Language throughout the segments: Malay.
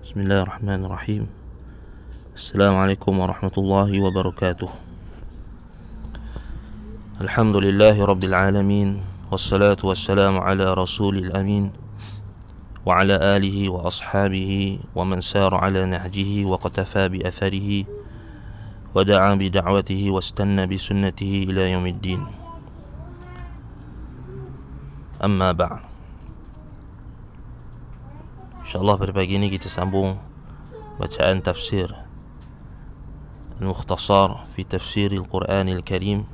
Bismillahirrahmanirrahim. Assalamualaikum warahmatullahi wabarakatuh. Alhamdulillahi rabbil alamin. Wassalatu wassalamu ala rasulil amin wa ala alihi wa ashabihi wa man sara ala nahjihi wa qatafa bi atharihi wa da'a bi da'watihi wa istanna bi sunnatihi ila yaumiddin. Amma ba'd. InsyaAllah pada pagi ini kita sambung bacaan tafsir Al-Mukhtasar fi Tafsir Al-Quran Al-Karim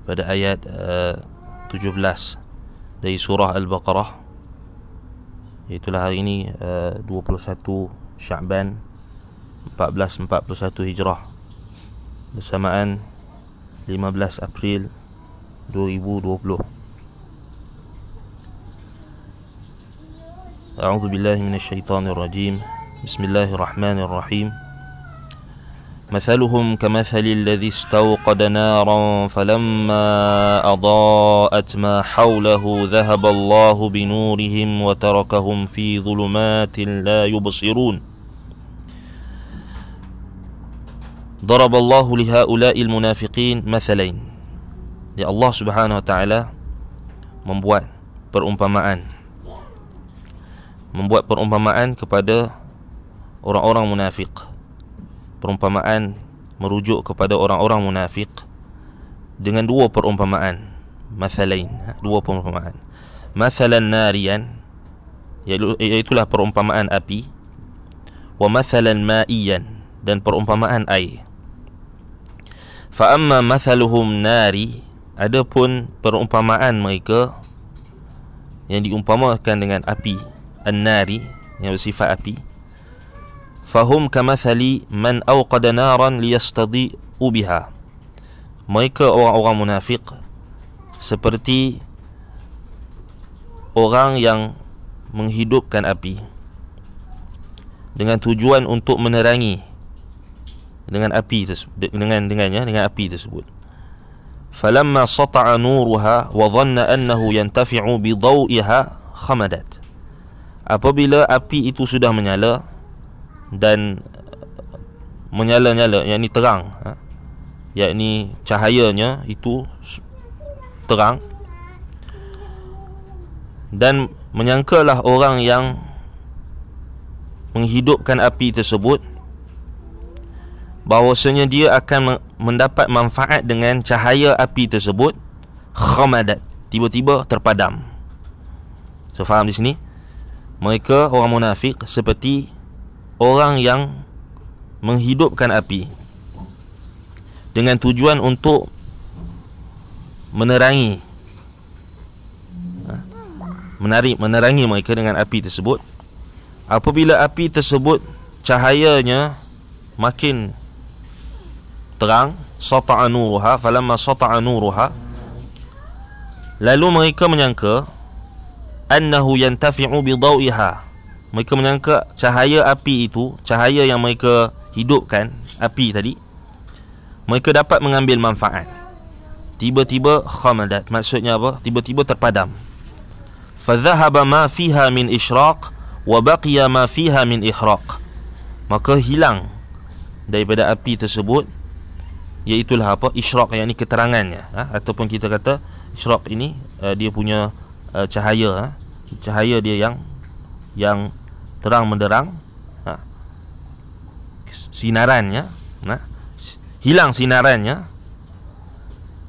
pada ayat 17 dari surah Al-Baqarah, iaitulah hari ini 21 Sya'ban 1441 Hijrah bersamaan 15 April 2020. أعوذ بالله من الشيطان الرجيم. بسم الله الرحمن الرحيم. مثلهم كمثل الذي استوقد نارا فلما أضاءت ما حوله ذهب الله بنورهم وتركهم في ظلمات لا يبصرون. ضرب الله لهؤلاء المنافقين مثلين. Ya, Allah Subhanahu wa taala membuat perumpamaan kepada orang-orang munafik. Perumpamaan merujuk kepada orang-orang munafik dengan dua perumpamaan. Mathalain, dua perumpamaan. Mathalan nariyan, iaitulah perumpamaan api. Wa mathalan ma'iyan, dan perumpamaan air. Fa amma mathaluhum nari, adapun perumpamaan mereka yang diumpamakan dengan api, an-nari, yang bersifat api, fahum kamathali man awqada naran liyastadi'u biha. Mereka orang-orang munafik seperti orang yang menghidupkan api dengan tujuan untuk menerangi dengan api dengan api tersebut. Falamma sata'a nuruha wa dhanna annahu yantafi'u bi dawiha khamadat. Apabila api itu sudah menyala dan menyala-nyala, yakni terang, yakni cahayanya itu terang, dan menyangkalah orang yang menghidupkan api tersebut bahawasanya dia akan mendapat manfaat dengan cahaya api tersebut, khamadat, tiba-tiba terpadam. So, faham di sini? Mereka orang munafik seperti orang yang menghidupkan api dengan tujuan untuk menerangi mereka dengan api tersebut. Apabila api tersebut cahayanya makin terang, sata'a nuruha, falamma sata'a nuruha, lalu mereka menyangka annahu yantafi'u bidawiha. Mereka menyangka cahaya api itu, cahaya yang mereka hidupkan, api tadi, mereka dapat mengambil manfaat. Tiba-tiba khamadat, maksudnya apa? Tiba-tiba terpadam. Fadhahaba ma fiha min isyraq wa baqiya ma fiha min ihraq. Maka hilang daripada api tersebut, iaitulah apa? Isyraq, yakni keterangannya, ataupun kita kata isyraq ini dia punya cahaya, cahaya dia yang terang menderang, sinarannya, hilang sinarannya.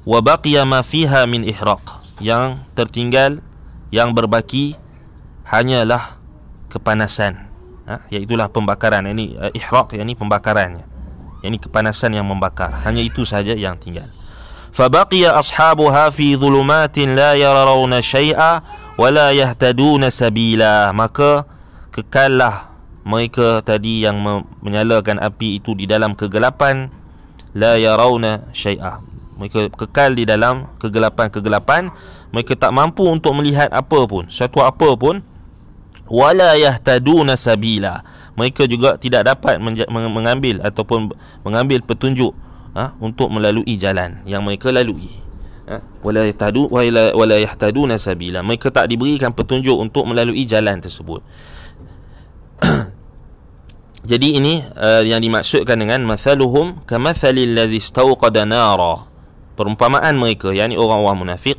Wa baqiya ma fiha min ihraq, yang tertinggal, yang berbaki hanyalah kepanasan, iaitulah pembakaran. Ini ihraq, yakni pembakarannya, yakni kepanasan yang membakar, hanya itu saja yang tinggal. Fabaqiya ashabuha fi dhulumatin la yarawna syai'a wa la yahtaduna sabila. Maka kekallah mereka tadi yang menyalakan api itu di dalam kegelapan, la yarawna syai'a, mereka kekal di dalam kegelapan, mereka tak mampu untuk melihat apa pun, sesuatu apa pun. Wala yahtaduna sabila, mereka juga tidak dapat mengambil ataupun mengambil petunjuk untuk melalui jalan yang mereka lalui. Wala yahtaduna sabila, mereka tak diberikan petunjuk untuk melalui jalan tersebut. Jadi ini yang dimaksudkan dengan mathaluhum kamathalil ladzi istawqada nara. Perumpamaan mereka, yakni orang-orang munafik,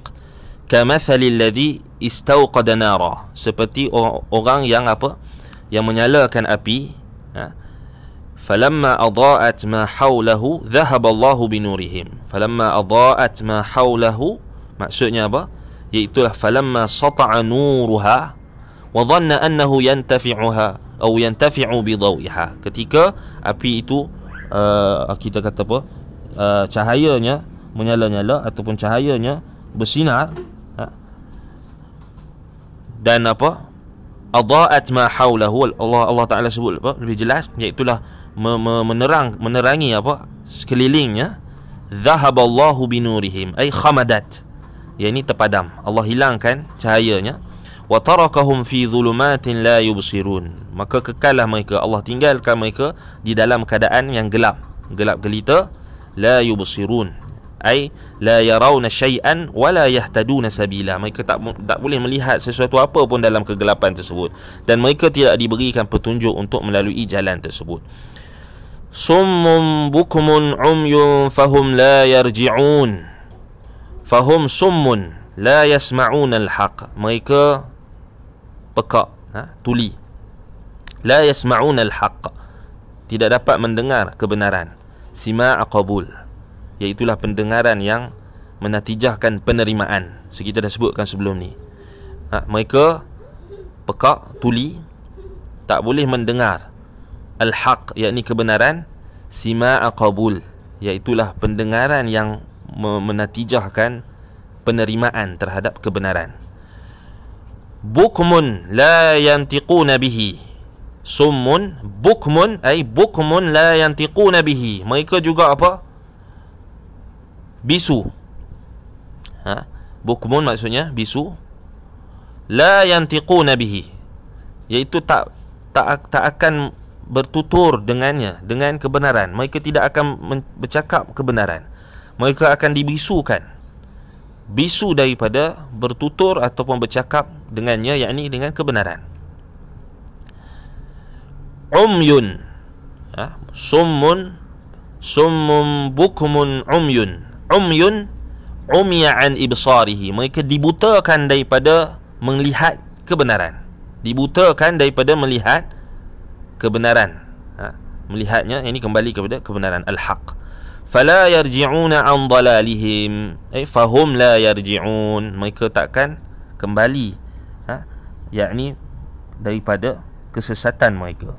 kamathalil ladzi istawqada nara, seperti orang yang apa? Yang menyalakan api. Falamma adaa'at ma hawlahu dhahaba Allahu binurihim. Falamma adaa'at ma hawlahu, maksudnya apa? Iaitulah falamma sata'a nuruha wa dhanna annahu yantafi'uha atau yantafi'u bidawiha. Ketika api itu kita kata apa, cahayanya menyala-nyala ataupun cahayanya bersinar, dan apa, adaa'at ma hawlahu, Allah Ta'ala sebut apa lebih jelas, iaitulah menerangi apa sekelilingnya. Dhahaballahu binurihim ay khamadat, yakni terpadam, Allah hilangkan cahayanya. Wa tarakahum fi dhulumatin la yubsirun, maka kekallah mereka, Allah tinggalkan mereka di dalam keadaan yang gelap gelita. La yubsirun ay la yarawna syai'an wa la yahtaduna sabila, mereka tak boleh melihat sesuatu apa pun dalam kegelapan tersebut, dan mereka tidak diberikan petunjuk untuk melalui jalan tersebut. Summun bukmun umyun fahum la yarji'un. Fahum summun la yasma'una al-haq, mereka pekak, tuli. La yasma'una al-haq, tidak dapat mendengar kebenaran. Sima'a qabul, iaitulah pendengaran yang menatijahkan penerimaan. So, kita dah sebutkan sebelum ni. Mereka pekak, tuli, tak boleh mendengar al-haq, yakni kebenaran. Sima'a qabul, iaitulah pendengaran yang menatijahkan penerimaan terhadap kebenaran. Bukmun la yantiquna bihi. Summun, bukmun ay bukmun la yantiquna bihi, mereka juga apa? Bisu. Bukmun maksudnya bisu. La yantiquna bihi, iaitu tak akan bertutur dengannya, dengan kebenaran. Mereka tidak akan bercakap kebenaran, mereka akan dibisukan. Bisu daripada bertutur ataupun bercakap dengannya, yakni dengan kebenaran. Umyun, summun bukmun umyun. Umyun umya an ibsarihi, mereka dibutakan daripada melihat kebenaran. Dibutakan daripada melihat kebenaran. Melihatnya, ini kembali kepada kebenaran al-haq. Fala yarji'una an dalalihim, fahum la yarji'un, mereka takkan kembali, yakni daripada kesesatan mereka.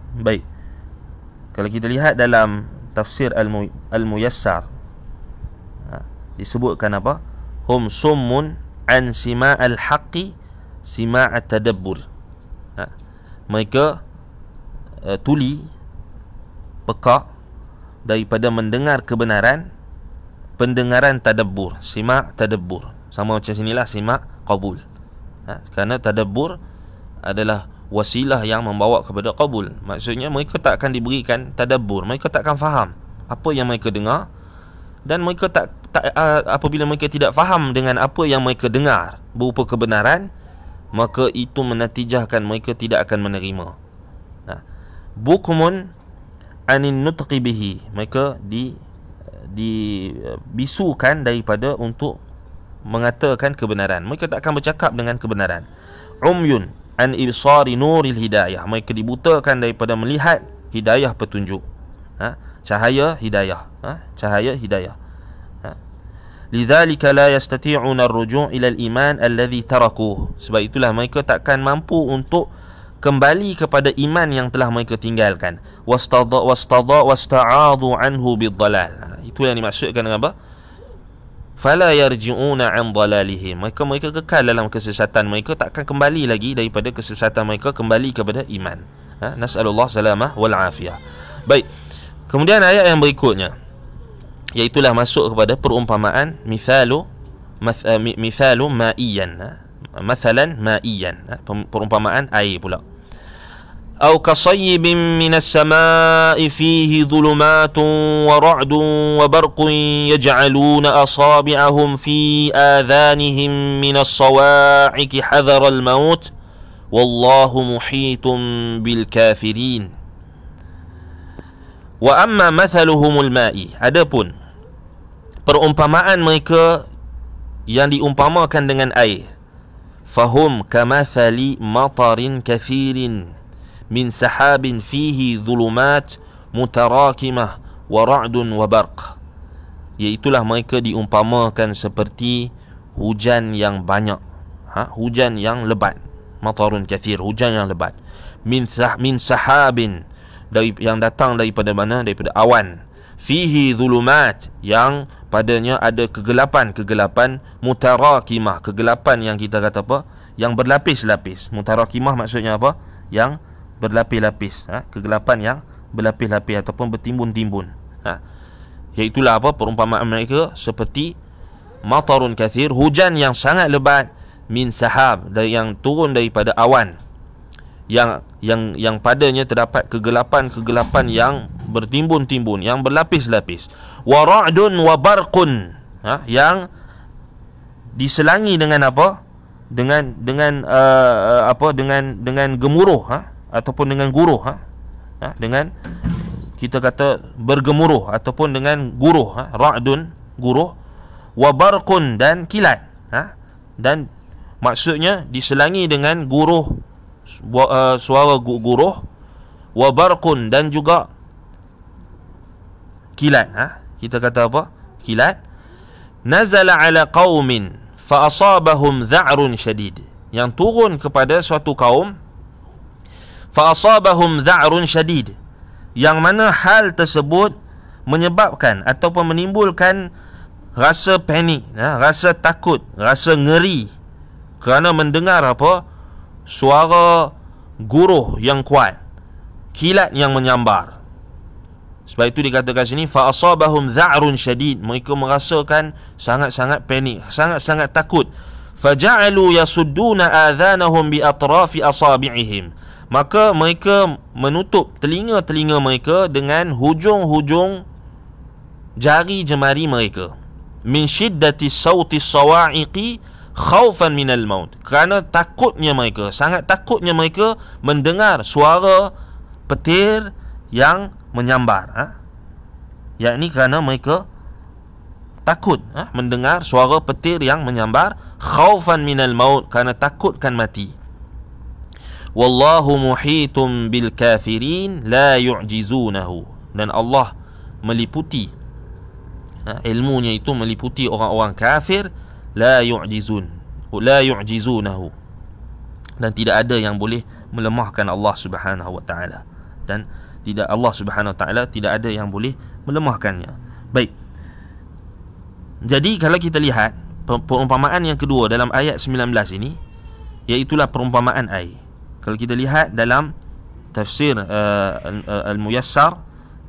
Baik, kalau kita lihat dalam tafsir Al-Muyassar, disebutkan apa? Hum summun an sima'al haqqi sima'at tadabbur, mereka tuli, pekak daripada mendengar kebenaran, pendengaran tadabbur. Sima' tadabbur, sama macam sinilah sima' qabul. Kerana tadabbur adalah wasilah yang membawa kepada qabul. Maksudnya mereka tak akan diberikan tadabbur, mereka tak akan faham apa yang mereka dengar, dan mereka tak apabila mereka tidak faham dengan apa yang mereka dengar berupa kebenaran, maka itu menatijahkan mereka tidak akan menerima. Bukmun anin nutqi bihi, mereka dibisukan daripada untuk mengatakan kebenaran, mereka tak akan bercakap dengan kebenaran. Umyun an ibsari nuril hidayah, mereka dibutakan daripada melihat hidayah petunjuk, cahaya hidayah, cahaya hidayah. Lidzalika la yastati'una ar-ruju' ila al-iman alladhi tarakuh, sebab itulah mereka takkan mampu untuk kembali kepada iman yang telah mereka tinggalkan. Wasta'adu anhu bid-dhalal, itu yang dimaksudkan dengan apa? Fala yarji'una an dhalalihim, mereka kekal dalam kesesatan mereka, takkan kembali lagi daripada kesesatan mereka, kembali kepada iman. Nas'alullah salamah wal afiyah. Baik, kemudian ayat yang berikutnya, iaitulah masuk kepada perumpamaan mithalu ma'iyan, mathalan ma'iyan, perumpamaan air pula. Au kasayyibin minas samaa'i fihi dhulumatun wa ra'dun wa barqun yaj'aluna asabi'ahum fi adhanihim minas sawa'iqi hadhara al-maut wallahu muhitum bil kafirin. Wa amma mathaluhumul ma'i, adapun perumpamaan mereka yang diumpamakan dengan air, fahum kamathali matarin kathirin min sahabin fihi dhulumat mutarakimah wa ra'dun wa barq. Iaitulah mereka diumpamakan seperti hujan yang banyak, hujan yang lebat. Matarun kathir, hujan yang lebat. Min sahabin, yang datang daripada mana? Daripada awan. Fihi dhulumat, yang padanya ada kegelapan mutarakimah, kegelapan yang kita kata apa? Yang berlapis-lapis. Mutarakimah maksudnya apa? Yang berlapis-lapis, kegelapan yang berlapis-lapis ataupun bertimbun-timbun. Iaitulah apa? Perumpamaan mereka seperti matarun kathir, hujan yang sangat lebat, min sahab, yang turun daripada awan, yang padanya terdapat kegelapan yang bertimbun-timbun, yang berlapis-lapis. Wa ra'dun wa barqun, yang diselangi dengan apa? Dengan gemuruh, ataupun dengan guruh, dengan kita kata bergemuruh ataupun dengan guruh, ra'dun, guruh, wa barqun, dan kilat, dan maksudnya diselangi dengan guruh, suara guruh, wa barqun, dan juga kilat, kita kata apa? Kilat. Nazala ala qaumin fa asabahum dha'run syadid, yang turun kepada suatu kaum, fa asabahum dha'run syadid, yang mana hal tersebut menyebabkan ataupun menimbulkan rasa panik, rasa takut, rasa ngeri, kerana mendengar apa? Suara guruh yang kuat, kilat yang menyambar. Sebab itu dikatakan sini fa asabahum dha'run syadid, mereka merasakan sangat-sangat panik, sangat-sangat takut. Faja'alu yasudduna adhanahum bi atrafi asabi'ihim, maka mereka menutup telinga-telinga mereka dengan hujung-hujung jari jemari mereka. Min syiddati sawti sawa'iqi khaufan minal maut, kerana takutnya mereka, sangat takutnya mereka mendengar suara petir yang menyambar, yakni kerana mereka takut mendengar suara petir yang menyambar. Khaufan minal maut, kerana takutkan mati. Wallahu muhitum bil kafirin la yu'jizunahu, dan Allah meliputi, ilmunya itu meliputi orang-orang kafir. La yu'jizunahu, dan tidak ada yang boleh melemahkan Allah Subhanahu wa taala, dan Allah Subhanahu wa taala tidak ada yang boleh melemahkannya. Baik. Jadi kalau kita lihat perumpamaan yang kedua dalam ayat 19 ini, iaitulah perumpamaan air. Kalau kita lihat dalam tafsir Al-Muyassar,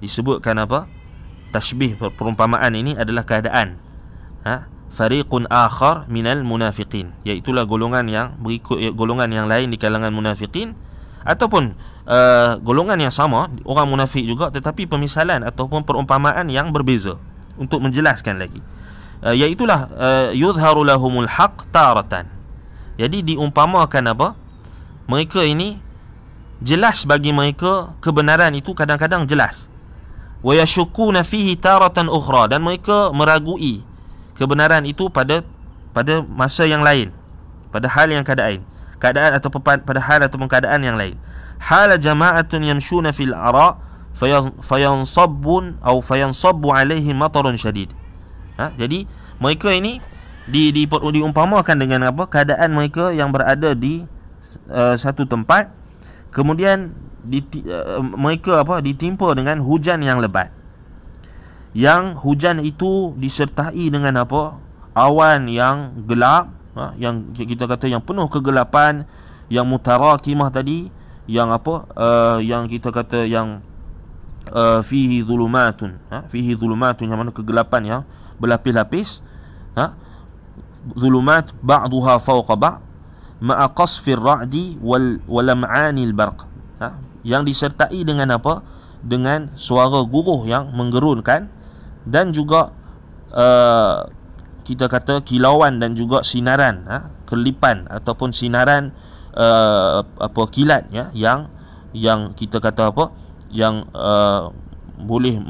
disebutkan apa? Tashbih perumpamaan ini adalah keadaan fariqun akhar minal munafiqin, iaitulah golongan yang berikut, golongan yang lain di kalangan munafiqin, ataupun golongan yang sama, orang munafik juga, tetapi pemisalan ataupun perumpamaan yang berbeza untuk menjelaskan lagi. Iaitulah yuzharu lahumul haq taratan, jadi diumpamakan apa? Mereka ini jelas bagi mereka kebenaran itu kadang-kadang jelas. Wa yashukuna fihi taratan ukhra, dan mereka meragui kebenaran itu pada masa yang lain, pada hal yang keadaan ataupun pada hal ataupun keadaan yang lain. Hal jama'atun yamshuna fil ara fayansabbun atau fayansabbu alaihim matarun syadid. Jadi mereka ini diumpamakan dengan apa? Keadaan mereka yang berada di satu tempat, kemudian mereka ditimpa dengan hujan yang lebat, yang hujan itu disertai dengan apa? Awan yang gelap, yang kita kata yang penuh kegelapan, yang mutarakimah tadi, yang apa? Yang kita kata yang fihi dhulumatun, fihi dhulumatun, yang mana kegelapan yang berlapis-lapis, dhulumat ba'duha fawqa ba' ma'a qasfir ra'di wal lam'anil barq, yang disertai dengan apa? Dengan suara guruh yang menggerunkan, dan juga kita kata kilauan dan juga sinaran, kelipan ataupun sinaran apa kilat ya, yang kita kata apa, yang boleh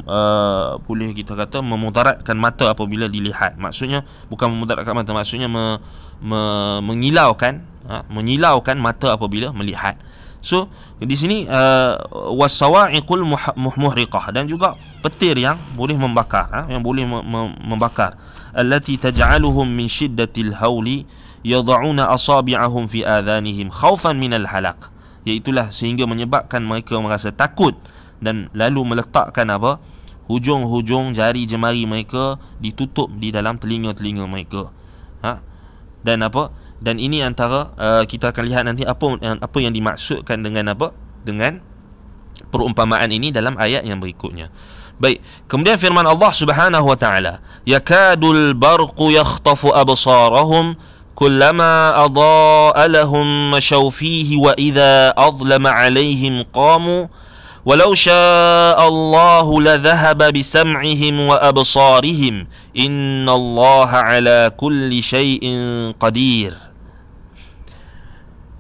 kita kata memudaratkan mata apabila dilihat. Maksudnya bukan memudaratkan mata, maksudnya menyilaukan mata apabila melihat. So di sini wasawa'iqul muhriqah, dan juga petir yang boleh membakar, yang boleh membakar. Allati taj'aluhum min shiddatil hauli yad'una asabi'ahum fi adhanihim khaufan minal halaq, iaitulah sehingga menyebabkan mereka merasa takut dan lalu meletakkan apa, hujung-hujung jari jemari mereka ditutup di dalam telinga-telinga mereka. Dan apa, dan ini antara kita akan lihat nanti apa yang dimaksudkan dengan apa, dengan perumpamaan ini dalam ayat yang berikutnya. Baik, kemudian firman Allah Subhanahu wa taala, yakadul barqu yakhtafu absarahum kullama adaa lahum mashaw fihi wa idza adlama alaihim qamu walau syaa Allahu ladhahaba bisam'ihim wa absarihim innallaha ala kulli syai'in qadir.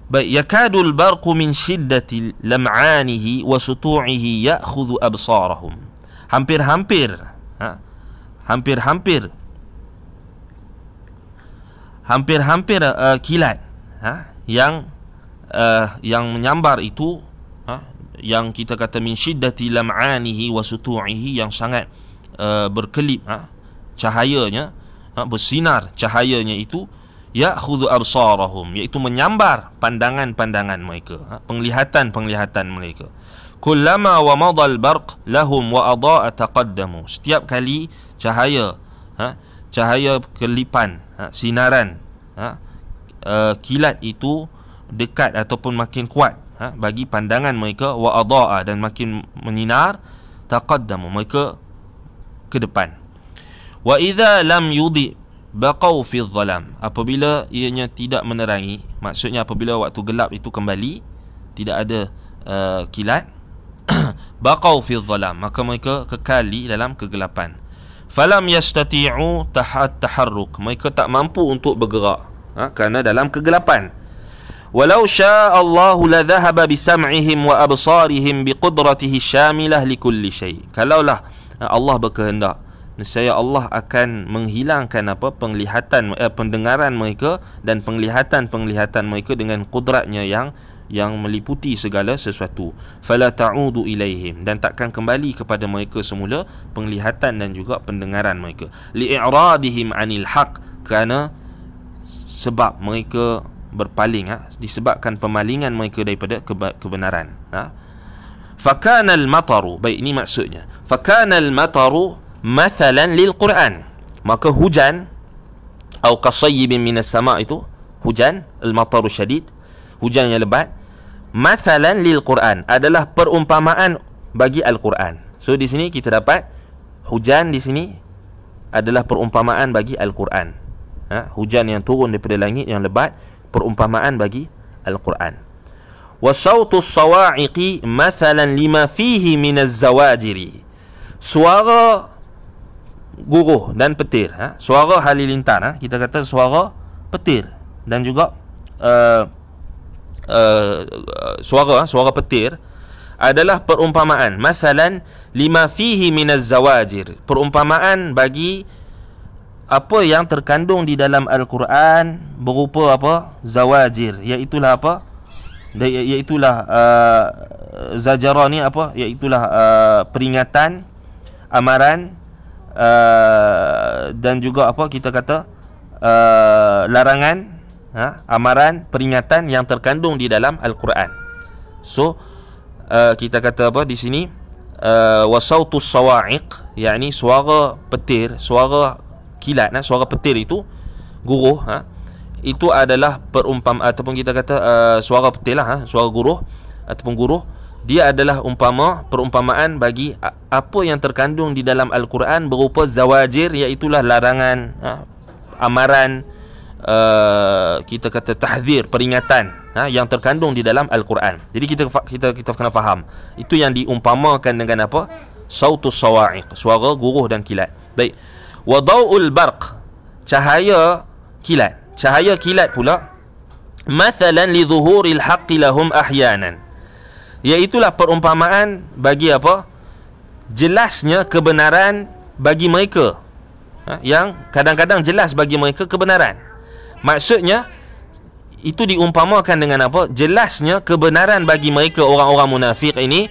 Baik, yakadul barqu min shiddati lam'anihi wa sutu'ihi ya'khudhu absarahum. Hampir-hampir kilat yang menyambar itu, yang kita kata min shiddati lam'anihi wa sutu'ihi, yang sangat berkelip cahayanya, bersinar cahayanya itu, ya'khudhu absarahum, iaitu menyambar pandangan-pandangan mereka, penglihatan-penglihatan mereka. Kullama wa madal barq lahum wa adaa taqaddamu, setiap kali cahaya kelipan, sinaran kilat itu dekat ataupun makin kuat bagi pandangan mereka, wa adaa, dan makin menyinar, taqaddamu, mereka ke depan. Wa idza lam yudhi baqau fi dhalam, apabila ianya tidak menerangi, maksudnya apabila waktu gelap itu kembali tidak ada kilat, baqau fi dhalam, maka mereka kekal di dalam kegelapan. Falam yastati'u taharruk, mereka tak mampu untuk bergerak kerana dalam kegelapan. Walau syaa Allahu la dhahaba bisam'ihim wa absarihim biqudratihi syamilah likulli syai, kalaulah Allah berkehendak, nescaya Allah akan menghilangkan apa, pendengaran mereka dan penglihatan mereka dengan kudratnya yang meliputi segala sesuatu. Fala ta'udu ilaihim, dan takkan kembali kepada mereka semula penglihatan dan juga pendengaran mereka. Li'i'radihim 'anil haq, kerana sebab mereka berpaling, disebabkan pemalingan mereka daripada kebenaran. Fakana al-mataru, baik, ini maksudnya, fakana al-mataru mathalan lil Quran, maka hujan atau kasayyibin minas sama', itu hujan, al-mataru syadid, hujan yang lebat, mathalan lil Quran, adalah perumpamaan bagi Al-Quran. So di sini kita dapat hujan di sini adalah perumpamaan bagi Al-Quran. Hujan yang turun daripada langit yang lebat, perumpamaan bagi Al-Quran. Wa sautus sawa'iqi mathalan lima fihi minaz zawajiri, suara guruh dan petir, suara halilintar, kita kata suara petir, dan juga suara petir adalah perumpamaan, mathalan lima fihi minaz zawajir, perumpamaan bagi apa yang terkandung di dalam Al-Quran berupa apa, zawajir, iaitulah apa, iaitulah zajara ni apa, iaitulah peringatan, amaran, dan juga apa, kita kata larangan, amaran, peringatan yang terkandung di dalam Al-Quran. So kita kata apa di sini, wasautus sawa'iq, yakni suara petir, suara kilat, suara petir itu guruh, itu adalah ataupun kita kata suara petir lah, suara guruh ataupun guruh, dia adalah perumpamaan bagi apa yang terkandung di dalam Al-Quran berupa zawajir, iaitulah larangan, amaran, kita kata tahzir, peringatan, yang terkandung di dalam Al-Quran. Jadi kita kena faham itu yang diumpamakan dengan apa, sautus sawa'iq, suara guruh dan kilat. Baik, wa daw'ul barq, cahaya kilat. Cahaya kilat pula mathalan li dhuhuril haqqi lahum ahyanan, iaitulah perumpamaan bagi apa? Jelasnya kebenaran bagi mereka, yang kadang-kadang jelas bagi mereka kebenaran. Maksudnya itu diumpamakan dengan apa? Jelasnya kebenaran bagi mereka orang-orang munafik ini,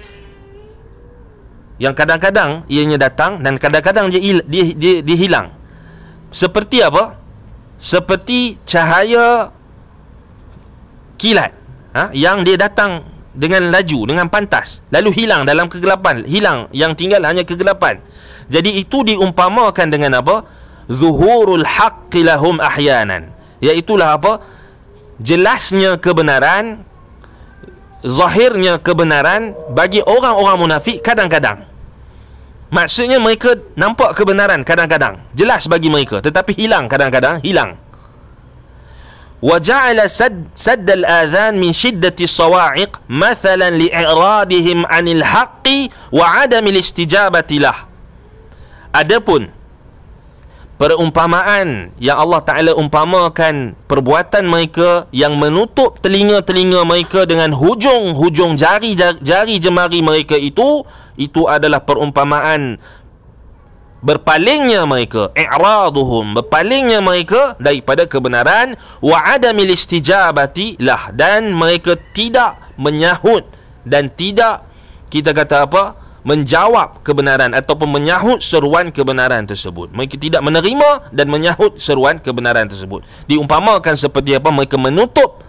yang kadang-kadang ianya datang dan kadang-kadang dia hilang. Seperti apa? Seperti cahaya kilat, yang dia datang dengan laju, dengan pantas, lalu hilang dalam kegelapan, hilang, yang tinggal hanya kegelapan. Jadi itu diumpamakan dengan apa? Zuhurul haqqi lahum ahyanan, iaitulah apa? Jelasnya kebenaran, zahirnya kebenaran bagi orang-orang munafik kadang-kadang. Maksudnya mereka nampak kebenaran kadang-kadang, jelas bagi mereka, tetapi hilang kadang-kadang, hilang. وَجَعَلَ سَدَّ الْآذَانِ مِنْ شِدَّةِ الصَّوَاعِقِ مَثَلًا لِإِعْرَادِهِمْ عَنِ الْحَقِّ وَعَدَمِ الْإِسْتِجَابَةِ لَهُ. Adapun perumpamaan yang Allah Ta'ala umpamakan perbuatan mereka yang menutup telinga-telinga mereka dengan hujung-hujung jari jemari mereka, itu adalah perumpamaan berpalingnya mereka, i'raduhum, berpalingnya mereka daripada kebenaran, wa adamil istijabati lah, dan mereka tidak menyahut dan tidak, kita kata apa, menjawab kebenaran ataupun menyahut seruan kebenaran tersebut. Mereka tidak menerima dan menyahut seruan kebenaran tersebut. Diumpamakan seperti apa? Mereka menutup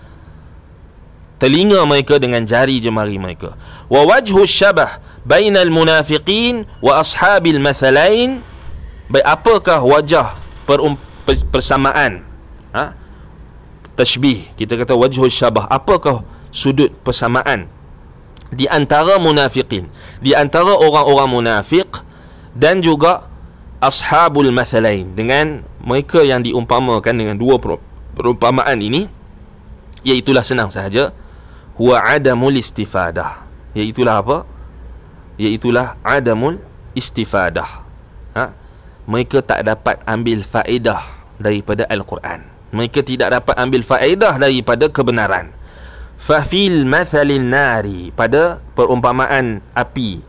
telinga mereka dengan jari jemari mereka. Wa wajhu syabah bainal munafiqin wa ashabil mathalain. Baik, apakah wajah persamaan, tashbih, kita kata wajhu syabah, apakah sudut persamaan di antara munafiqin, di antara orang-orang munafik dan juga ashabul mathalain, dengan mereka yang diumpamakan dengan dua perumpamaan ini? Iaitulah senang sahaja, huwa adamul istifadah, iaitulah apa? Iaitulah adamul istifadah. Mereka tak dapat ambil faedah daripada Al-Quran, mereka tidak dapat ambil faedah daripada kebenaran. Fafil mathalin nari, pada perumpamaan api,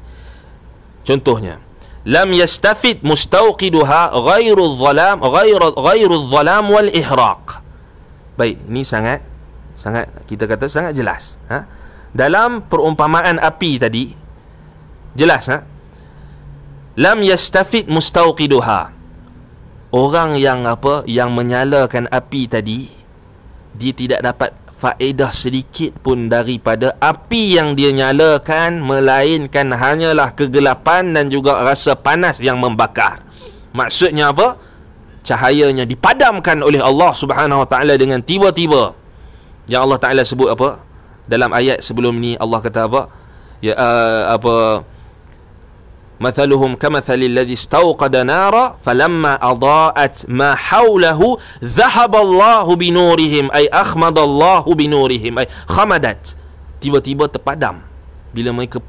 contohnya, lam yastafid mustawqiduha ghairu dhalam wal ihraq. Baik, ini sangat kita kata sangat jelas. Dalam perumpamaan api tadi jelas, lam yastafid mustawqiduha, orang yang apa, yang menyalakan api tadi, dia tidak dapat faedah sedikit pun daripada api yang dia nyalakan, melainkan hanyalah kegelapan dan juga rasa panas yang membakar. Maksudnya apa? Cahayanya dipadamkan oleh Allah Subhanahu Wa Taala dengan tiba-tiba. Yang Allah Taala sebut apa dalam ayat sebelum ni? Allah kata apa? Ya, مثلهم كمثل الذي استوقد نارا فلما أضاءت ما حوله ذهب الله بنورهم أي أخمد الله بنورهم أي خمدت, tiba-tiba terpadam. Bila mereka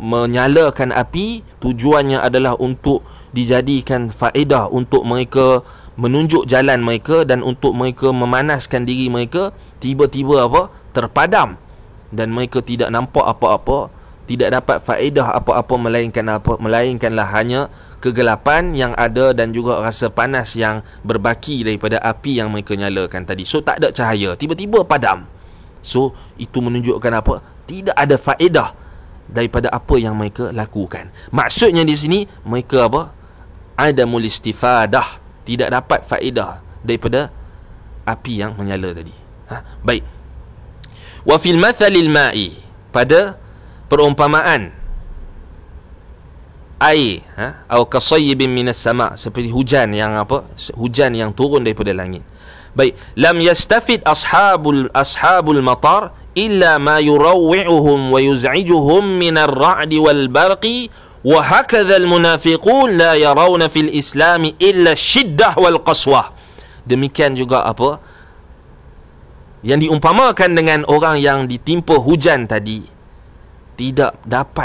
menyalakan api, tujuannya adalah untuk dijadikan faedah untuk mereka, menunjuk jalan mereka dan untuk mereka memanaskan diri mereka. Tiba-tiba apa? Terpadam, dan mereka tidak nampak apa-apa, tidak dapat faedah apa-apa, melainkanlah hanya kegelapan yang ada dan juga rasa panas yang berbaki daripada api yang mereka nyalakan tadi. So tak ada cahaya, tiba-tiba padam. So itu menunjukkan apa? Tidak ada faedah daripada apa yang mereka lakukan. Maksudnya di sini mereka apa? Adamul istifadah, tidak dapat faedah daripada api yang menyala tadi. Baik. Wa fil mathalil ma'i, pada perumpamaan air, atau kasayyibin minas sama', seperti hujan yang apa? Hujan yang turun daripada langit. Baik, lam yastafid ashabul matar illa ma yurawwi'uhum wa yuz'ijuhum minar ra'di wal barqi wa hakadha al munafiqun la yarawna fil islami illa syiddah wal qaswah. Demikian juga apa yang diumpamakan dengan orang yang ditimpa hujan tadi,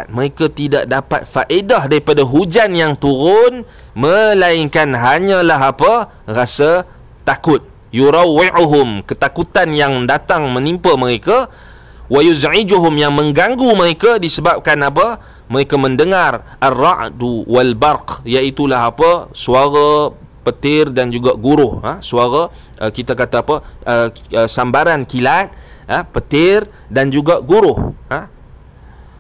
mereka tidak dapat faedah daripada hujan yang turun, melainkan hanyalah apa? Rasa takut, yurawwi'uhum, ketakutan yang datang menimpa mereka, wa yuz'ijuhum, yang mengganggu mereka disebabkan apa? Mereka mendengar ar-ra'du wal barq, iaitulah apa? Suara petir dan juga guruh, suara kita kata apa? Sambaran kilat, petir dan juga guruh.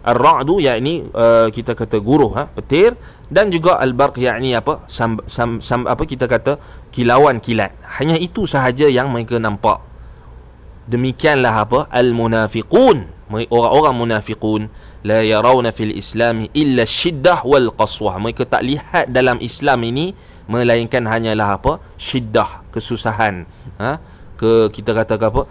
Ar-ra'du yakni kita kata guruh, petir, dan juga al-barq yakni apa? Apa kita kata kilauan kilat. Hanya itu sahaja yang mereka nampak. Demikianlah apa? Al-munafiqun, orang-orang munafiqun, la yarawna fil islami illa syiddah wal qaswah. Mereka tak lihat dalam Islam ini melainkan hanyalah apa? Syiddah, kesusahan, kita kata apa?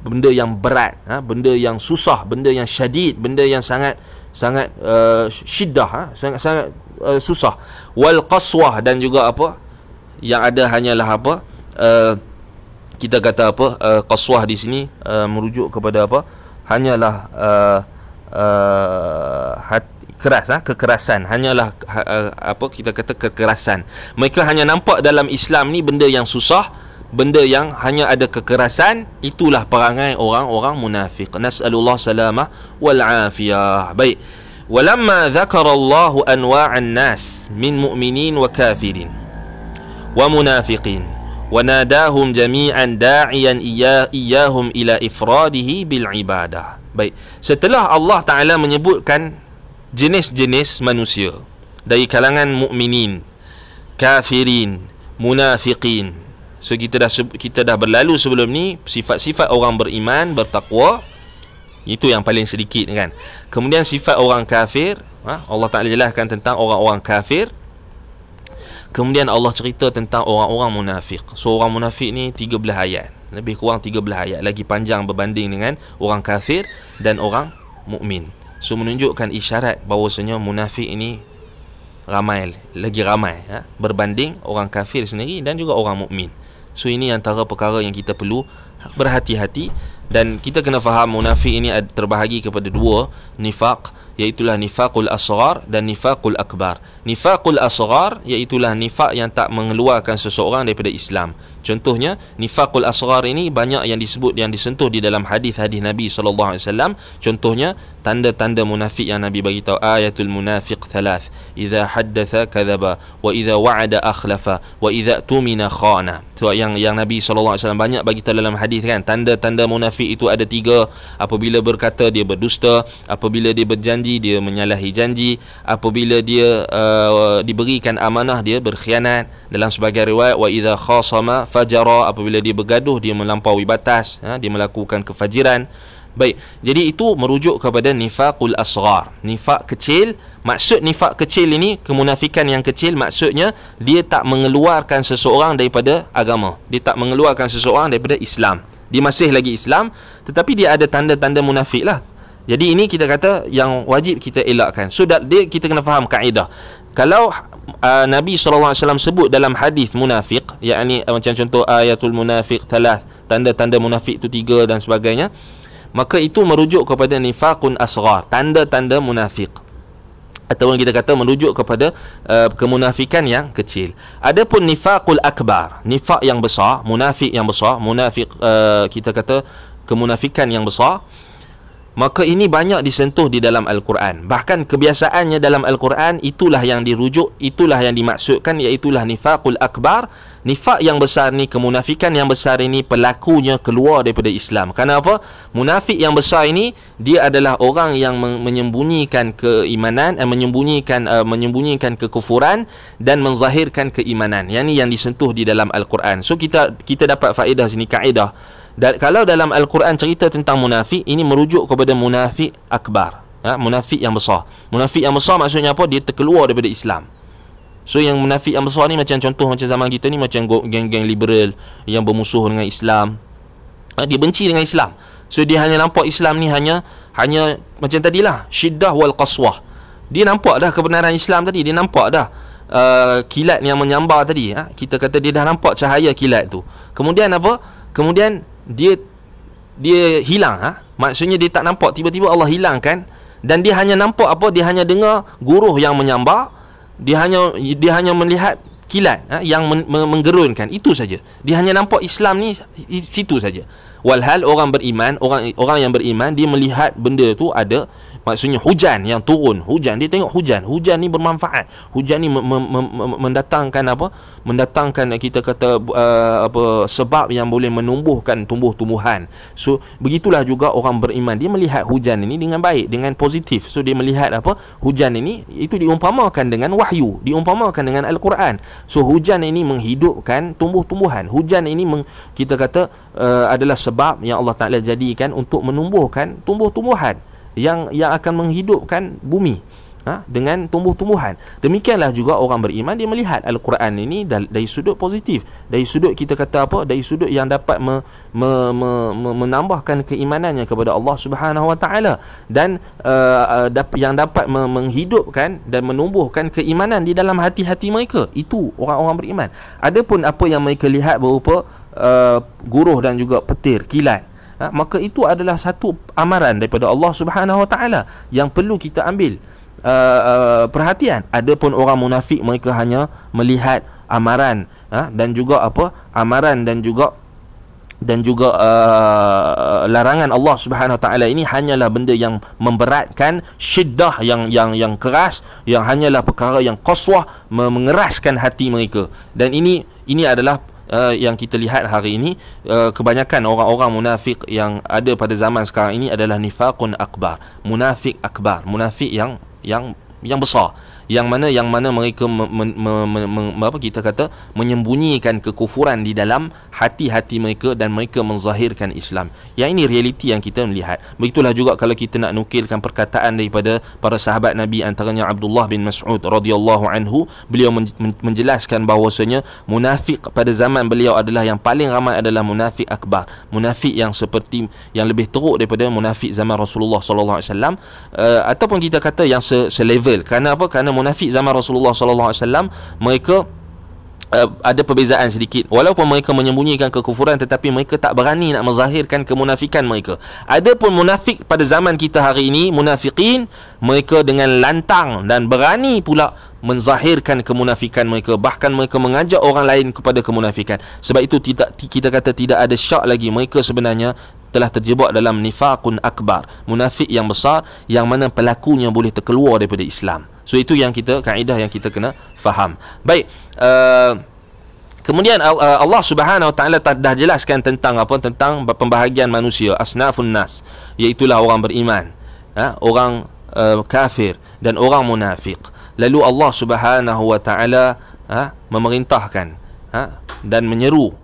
Benda yang berat, benda yang susah, benda yang syadid, benda yang sangat syiddah, sangat susah. Wal qaswah, dan juga apa? Yang ada hanyalah apa? Kita kata apa? Qaswah di sini merujuk kepada apa? Hanyalah keras, kekerasan. Hanyalah apa kita kata kekerasan. Mereka hanya nampak dalam Islam ni benda yang susah, benda yang hanya ada kekerasan. Itulah perangai orang-orang munafik. Nas'alullah salamah wal afiyah. Baik. Walamma dzakara Allah anwa'an nas min mu'minin wa kafirin wa munafiqin wa nadahum jami'an da'iyan iyahum ila ifradihi bil ibadah. Baik. Setelah Allah Ta'ala menyebutkan jenis-jenis manusia dari kalangan mukminin, kafirin, munafiqin. So kita dah berlalu sebelum ni sifat-sifat orang beriman, bertakwa. Itu yang paling sedikit kan. Kemudian sifat orang kafir, Allah Ta'ala jelaskan tentang orang-orang kafir. Kemudian Allah cerita tentang orang-orang munafik. So orang munafik ni 13 ayat, lebih kurang 13 ayat, lagi panjang berbanding dengan orang kafir dan orang mukmin. So menunjukkan isyarat bahawasanya munafik ini lagi ramai berbanding orang kafir sendiri dan juga orang mukmin. So ini antara perkara yang kita perlu berhati-hati. Dan kita kena faham munafik ini terbahagi kepada dua nifaq, iaitulah nifaqul asghar dan nifaqul akbar. Nifaqul asghar iaitulah nifaq yang tak mengeluarkan seseorang daripada Islam. Contohnya nifaqul asghar ini banyak yang disebut, yang disentuh di dalam hadis-hadis Nabi SAW. Contohnya tanda-tanda munafik yang Nabi bagi tahu, ayatul munafiq thalath, idza haddatha kadzaba wa idza wa'ada akhlafa wa idza tumina khana. So yang Nabi SAW banyak bagi tahu dalam hadis kan, tanda-tanda munafik itu ada 3. Apabila berkata dia berdusta, apabila dia berjanji dia menyalahi janji, apabila dia diberikan amanah dia berkhianat. Dalam sebagian riwayat wa idza khasama fajara, apabila dia bergaduh dia melampaui batas, dia melakukan kefajiran. Baik, jadi itu merujuk kepada nifaqul asghar, nifaq kecil. Maksud nifaq kecil ini, kemunafikan yang kecil, maksudnya dia tak mengeluarkan seseorang daripada agama, dia tak mengeluarkan seseorang daripada Islam, dia masih lagi Islam, tetapi dia ada tanda-tanda munafik lah. Jadi ini kita kata yang wajib kita elakkan. So kita kena faham kaedah. Kalau Nabi SAW sebut dalam hadis munafik, yakni macam contoh ayatul munafiq thalath, tanda-tanda munafik itu 3 dan sebagainya, maka itu merujuk kepada nifaqun asghar, tanda-tanda munafik, ataupun kita kata merujuk kepada kemunafikan yang kecil. Adapun nifaqul akbar, nifaq yang besar, munafik yang besar, munafik kita kata kemunafikan yang besar, maka ini banyak disentuh di dalam Al-Quran. Bahkan kebiasaannya dalam Al-Quran itulah yang dirujuk, itulah yang dimaksudkan, iaitulah nifaqul akbar. Nifaq yang besar ni, kemunafikan yang besar ini, pelakunya keluar daripada Islam. Kenapa? Munafik yang besar ini dia adalah orang yang menyembunyikan keimanan, menyembunyikan kekufuran dan menzahirkan keimanan. Yang ni yang disentuh di dalam Al-Quran. So kita dapat faedah sini, kaedah. Dan kalau dalam Al-Quran cerita tentang munafik, ini merujuk kepada munafik akbar, munafik yang besar. Munafik yang besar maksudnya apa? Dia terkeluar daripada Islam. So yang munafik yang besar ni macam contoh macam zaman kita ni, macam geng-geng liberal yang bermusuh dengan Islam. Dia benci dengan Islam. So dia hanya nampak Islam ni hanya macam tadilah, syiddah wal qaswah. Dia nampak dah kebenaran Islam tadi, dia nampak dah kilat yang menyambar tadi. Kita kata dia dah nampak cahaya kilat tu. Kemudian apa? Kemudian dia hilang. Maksudnya dia tak nampak, tiba-tiba Allah hilangkan, dan dia hanya nampak apa? Dia hanya dengar guruh yang menyambar. Dia hanya melihat kilat yang menggerunkan, itu saja. Dia hanya nampak Islam ni situ saja. Walhal orang beriman, orang yang beriman, dia melihat benda tu ada, maksudnya hujan yang turun, dia tengok hujan ni bermanfaat, hujan ni mendatangkan apa, mendatangkan kita kata sebab yang boleh menumbuhkan tumbuh-tumbuhan. So begitulah juga orang beriman, dia melihat hujan ini dengan baik, dengan positif. So dia melihat apa, hujan ini itu diumpamakan dengan wahyu, diumpamakan dengan Al-Quran. So hujan ini menghidupkan tumbuh-tumbuhan, hujan ini kita kata adalah sebab yang Allah Ta'ala jadikan untuk menumbuhkan tumbuh-tumbuhan yang akan menghidupkan bumi dengan tumbuh-tumbuhan. Demikianlah juga orang beriman, dia melihat Al-Quran ini dari sudut positif, dari sudut kita kata apa, dari sudut yang dapat menambahkan keimanannya kepada Allah Subhanahu Wa Taala, dan yang dapat menghidupkan dan menumbuhkan keimanan di dalam hati-hati mereka. Itu orang-orang beriman. Adapun apa yang mereka lihat berupa guruh dan juga petir, kilat, maka itu adalah satu amaran daripada Allah Subhanahu Wa Taala yang perlu kita ambil perhatian. Adapun orang munafik, mereka hanya melihat amaran dan juga amaran dan juga larangan Allah Subhanahu Wa Taala ini hanyalah benda yang memberatkan, syiddah yang keras, yang hanyalah perkara yang qaswah, mengeraskan hati mereka. Dan ini adalah yang kita lihat hari ini, kebanyakan orang-orang munafik yang ada pada zaman sekarang ini adalah nifaqun akbar, munafik akbar, munafik yang besar, yang mana mereka kita kata menyembunyikan kekufuran di dalam hati-hati mereka, dan mereka menzahirkan Islam. Yang ini realiti yang kita melihat. Begitulah juga kalau kita nak nukilkan perkataan daripada para sahabat Nabi, antaranya Abdullah bin Mas'ud radhiyallahu anhu. Beliau menjelaskan bahawasanya munafik pada zaman beliau adalah yang paling ramai adalah munafik akbar, munafik yang seperti yang lebih teruk daripada munafik zaman Rasulullah sallallahu alaihi wasallam, ataupun kita kata yang selevel. Kerana apa? Kerana munafik zaman Rasulullah sallallahu alaihi wasallam, mereka ada perbezaan sedikit. Walaupun mereka menyembunyikan kekufuran, tetapi mereka tak berani nak menzahirkan kemunafikan mereka. Adapun munafik pada zaman kita hari ini, munafikin, mereka dengan lantang dan berani pula menzahirkan kemunafikan mereka, bahkan mereka mengajak orang lain kepada kemunafikan. Sebab itu kita kata tidak ada syak lagi mereka sebenarnya telah terjebak dalam nifaqun akbar, munafik yang besar, yang mana pelakunya boleh terkeluar daripada Islam. So itu yang kaedah yang kita kena faham. Baik, kemudian Allah Subhanahu Wa Taala dah jelaskan tentang tentang pembahagian manusia, asnafun nas, iaitulah orang beriman, orang kafir dan orang munafik. Lalu Allah Subhanahu Wa Taala memerintahkan dan menyeru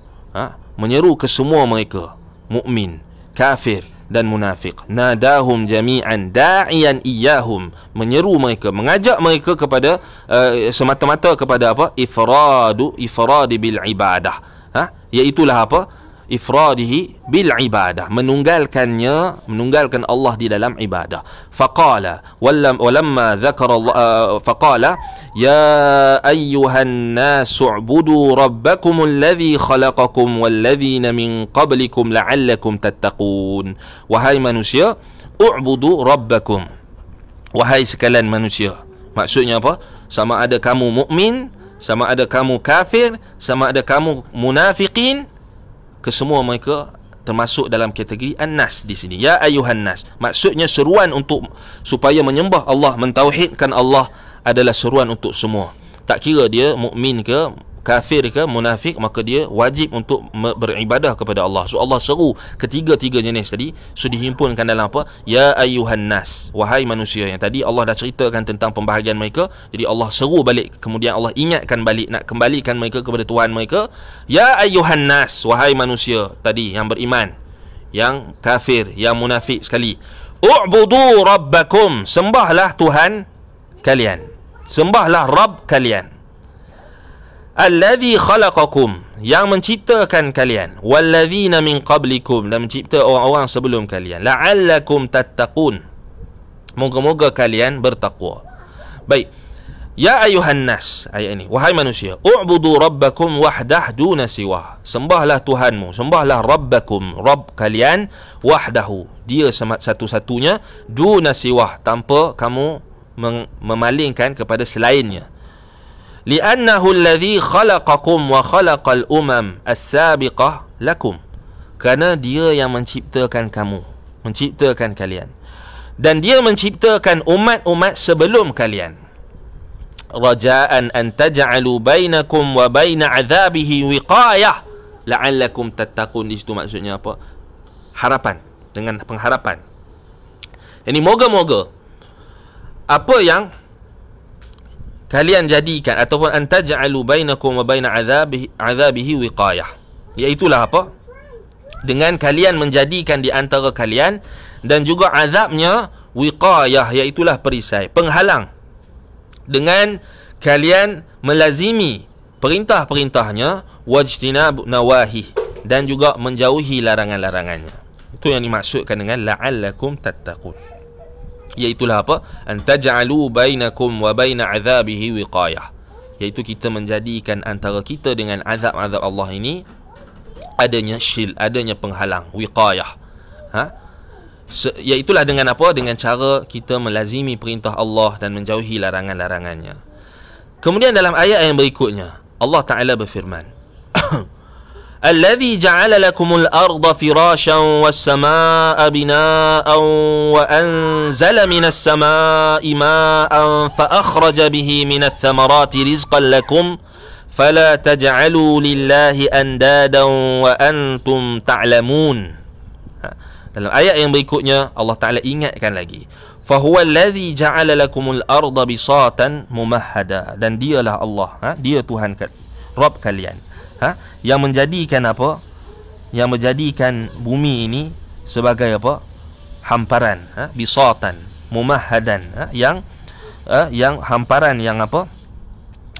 ke semua mereka, mukmin, kafir dan munafik. Nadahum jami'an da'iyan iyahum, menyeru mereka, mengajak mereka kepada semata-mata kepada ifradi bil ibadah, iaitulah ifradihi bil ibadah, menunggalkan Allah di dalam ibadah. Faqala walamma dzakara Allah faqala ya ayyuhan nas u'budu rabbakum alladhi khalaqakum walladzina min qablikum la'allakum tattaqun. Wahai manusia, u'budu rabbakum, wahai sekalian manusia. Maksudnya apa? Sama ada kamu mukmin, sama ada kamu kafir, sama ada kamu munafikin, kesemua mereka termasuk dalam kategori an-nas di sini. Ya ayuhan nas, maksudnya seruan untuk supaya menyembah Allah, mentauhidkan Allah adalah seruan untuk semua. Tak kira dia mukmin ke, kafir ke, munafik, maka dia wajib untuk beribadah kepada Allah. So Allah seru ketiga-tiga jenis tadi, so dihimpunkan dalam ya ayuhan nas, wahai manusia. Yang tadi Allah dah ceritakan tentang pembahagian mereka, jadi Allah seru balik, kemudian Allah ingatkan balik, nak kembalikan mereka kepada Tuhan mereka. Ya ayuhan nas, wahai manusia tadi yang beriman, yang kafir, yang munafik sekali. U'budu rabbakum, sembahlah Tuhan kalian, sembahlah Rabb kalian. Alladhi khalaqakum, yang menciptakan kalian, walladzina min qablikum, dan mencipta orang-orang sebelum kalian, la'allakum tattaqun, moga-moga kalian bertakwa. Baik, ya ayuhan nas, ayat ini, wahai manusia, u'budu rabbakum wahdah duna siwah, sembahlah Tuhanmu, sembahlah rabbakum, Rabb kalian, wahdahu, dia satu-satunya, duna siwah, tanpa kamu memalingkan kepada selainnya. li'annahu alladhi khalaqakum wa khalaqal umam as-sabiqah lakum. Kerana dia yang menciptakan kamu, menciptakan kalian, dan dia menciptakan umat-umat sebelum kalian. Raja'an an taj'alu bainakum wa baina 'adzabihi wiqayah la'allakum tattaqun. Di situ maksudnya apa? Harapan, dengan pengharapan. Ini moga-moga apa yang kalian jadikan, ataupun an taj'alu bainakum wa baina 'adzabihi wiqayah, iaitulah apa? Dengan kalian menjadikan di antara kalian dan juga azabnya wiqayah, iaitulah perisai, penghalang, dengan kalian melazimi perintah-perintahnya, wajtinab nawahi, dan juga menjauhi larangan-larangannya. Itu yang dimaksudkan dengan la'allakum tattaqun, iaitulah apa? An taj'alu bainakum wa baina 'adzabihi wiqayah, iaitu kita menjadikan antara kita dengan azab-azab Allah ini adanya syil, adanya penghalang, wiqayah. Iaitulah dengan apa? Dengan cara kita melazimi perintah Allah dan menjauhi larangan-larangannya. Kemudian dalam ayat yang berikutnya Allah Ta'ala berfirman, Alladhi ja'ala lakumul arda firashan was samaa'a bina'an wa anzala minas samaa'i ma'an fa akhraja bihi minats thamarati rizqan lakum fala taj'alu lillahi andadan wa antum ta'lamun. Dalam ayat yang berikutnya Allah Ta'ala ingatkan lagi, fahuwa alladhi ja'ala lakumul arda bisatan mumahhada, dan dialah Allah, dia Tuhan Rabb kalian, yang menjadikan apa? Yang menjadikan bumi ini sebagai apa? Hamparan, bisatan mumahhadan, yang hamparan, yang apa?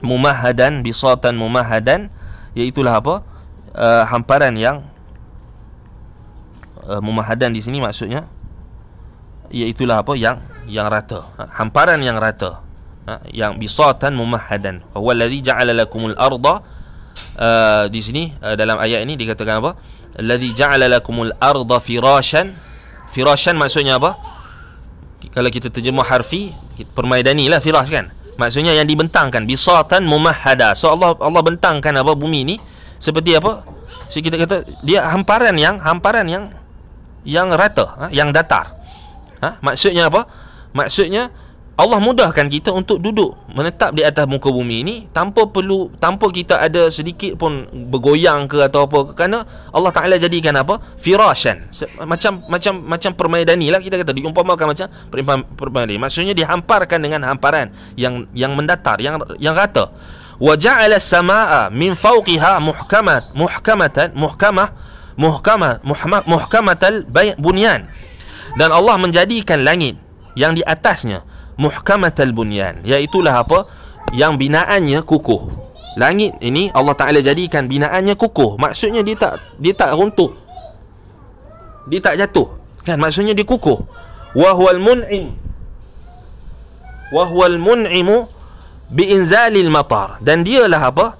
Mumahhadan, bisatan mumahhadan, iaitulah apa? Hamparan yang mumahhadan di sini maksudnya iaitulah apa? Yang rata, hamparan yang rata, yang bisatan mumahhadan. Huwa allazi ja'ala lakumul arda, di sini dalam ayat ini dikatakan apa? Allazi ja'ala lakumul arda firashan. Firashan maksudnya apa? Kalau kita terjemah harfi, permaidani lah firash kan, maksudnya yang dibentangkan, bisatan mumahhada. So Allah bentangkan apa? Bumi ini seperti apa? So kita kata dia hamparan yang rata, yang datar. Maksudnya apa? Maksudnya Allah mudahkan kita untuk duduk, menetap di atas muka bumi ini tanpa kita ada sedikit pun bergoyang ke atau apa, kerana Allah Ta'ala jadikan apa? Firashan, macam permaidani lah kita kata, diumpamakan macam permaidani. Maksudnya dihamparkan dengan hamparan yang mendatar, yang rata. Wa ja'ala as-samaa'a min fawqiha muhkamatal bunyan, dan Allah menjadikan langit yang di atasnya muhkamatal bunyan, iaitulah apa? Yang binaannya kukuh. Langit ini Allah Ta'ala jadikan binaannya kukuh, maksudnya dia tak runtuh, dia tak jatuh kan, maksudnya dia kukuh. Wa huwal mun'imu biinzalil matar, dan dialah apa?